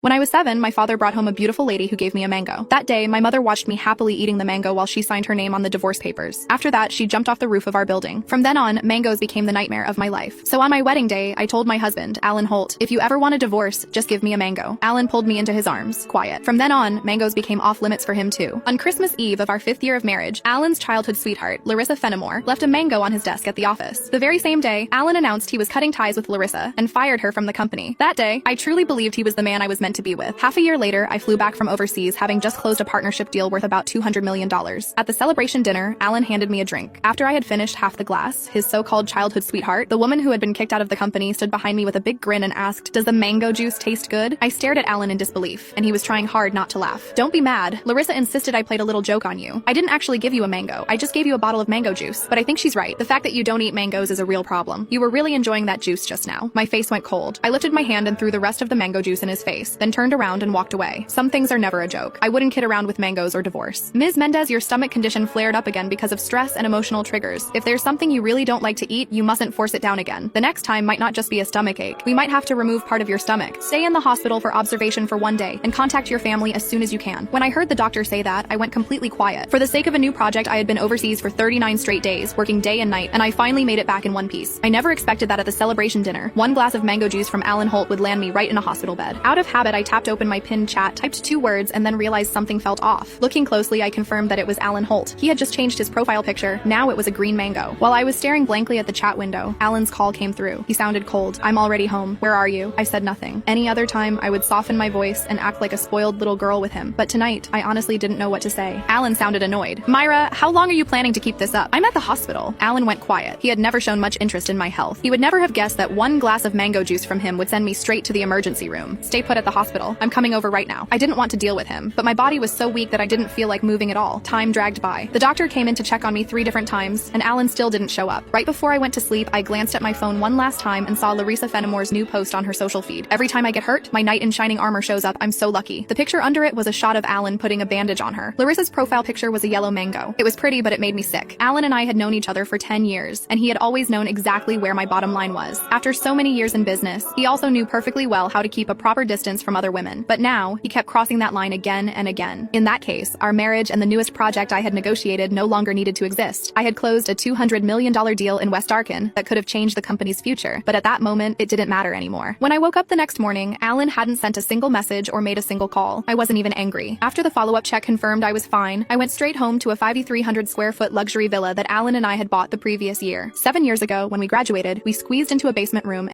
When I was 7, my father brought home a beautiful lady who gave me a mango. That day, my mother watched me happily eating the mango while she signed her name on the divorce papers. After that, she jumped off the roof of our building. From then on, mangoes became the nightmare of my life. So on my wedding day, I told my husband, Alan Holt, if you ever want a divorce, just give me a mango. Alan pulled me into his arms. Quiet. From then on, mangoes became off limits for him too. On Christmas Eve of our 5th year of marriage, Alan's childhood sweetheart, Larissa Fenimore, left a mango on his desk at the office. The very same day, Alan announced he was cutting ties with Larissa and fired her from the company. That day, I truly believed he was the man I was meant to be with. Half a year later, I flew back from overseas, having just closed a partnership deal worth about $200 million. At the celebration dinner, Alan handed me a drink. After I had finished half the glass, his so-called childhood sweetheart, the woman who had been kicked out of the company, stood behind me with a big grin and asked, "Does the mango juice taste good?" I stared at Alan in disbelief, and he was trying hard not to laugh. "Don't be mad. Larissa insisted I played a little joke on you. I didn't actually give you a mango. I just gave you a bottle of mango juice." But I think she's right. The fact that you don't eat mangoes is a real problem. You were really enjoying that juice just now. My face went cold. I lifted my hand and threw the rest of the mango juice in his face, then turned around and walked away. Some things are never a joke. I wouldn't kid around with mangoes or divorce. Ms. Mendez, your stomach condition flared up again because of stress and emotional triggers. If there's something you really don't like to eat, you mustn't force it down again. The next time might not just be a stomach ache. We might have to remove part of your stomach. Stay in the hospital for observation for 1 day and contact your family as soon as you can. When I heard the doctor say that, I went completely quiet. For the sake of a new project, I had been overseas for 39 straight days, working day and night, and I finally made it back in one piece. I never expected that at the celebration dinner, 1 glass of mango juice from Alan Holt would land me right in a hospital bed. Out of habit, I tapped open my pinned chat, typed 2 words, and then realized something felt off. Looking closely, I confirmed that it was Alan Holt. He had just changed his profile picture. Now it was a green mango. While I was staring blankly at the chat window, Alan's call came through. He sounded cold. "I'm already home. Where are you?" I said nothing. Any other time, I would soften my voice and act like a spoiled little girl with him. But tonight, I honestly didn't know what to say. Alan sounded annoyed. "Myra, how long are you planning to keep this up? I'm at the hospital." Alan went quiet. He had never shown much interest in my health. He would never have guessed that 1 glass of mango juice from him would send me straight to the emergency room. "Stay put at the hospital. I'm coming over right now." I didn't want to deal with him, but my body was so weak that I didn't feel like moving at all. Time dragged by. The doctor came in to check on me 3 different times, and Alan still didn't show up. Right before I went to sleep, I glanced at my phone one last time and saw Larissa Fenimore's new post on her social feed. "Every time I get hurt, my knight in shining armor shows up. I'm so lucky." The picture under it was a shot of Alan putting a bandage on her. Larissa's profile picture was a yellow mango. It was pretty, but it made me sick. Alan and I had known each other for 10 years, and he had always known exactly where my bottom line was. After so many years in business, he also knew perfectly well how to keep a proper distance from other women. But now, he kept crossing that line again and again. In that case, our marriage and the newest project I had negotiated no longer needed to exist. I had closed a $200 million deal in West Arkan that could have changed the company's future, but at that moment, it didn't matter anymore. When I woke up the next morning, Alan hadn't sent a single message or made a single call. I wasn't even angry. After the follow-up check confirmed I was fine, I went straight home to a 5,300 square foot luxury villa that Alan and I had bought the previous year. 7 years ago, when we graduated, we squeezed into a basement room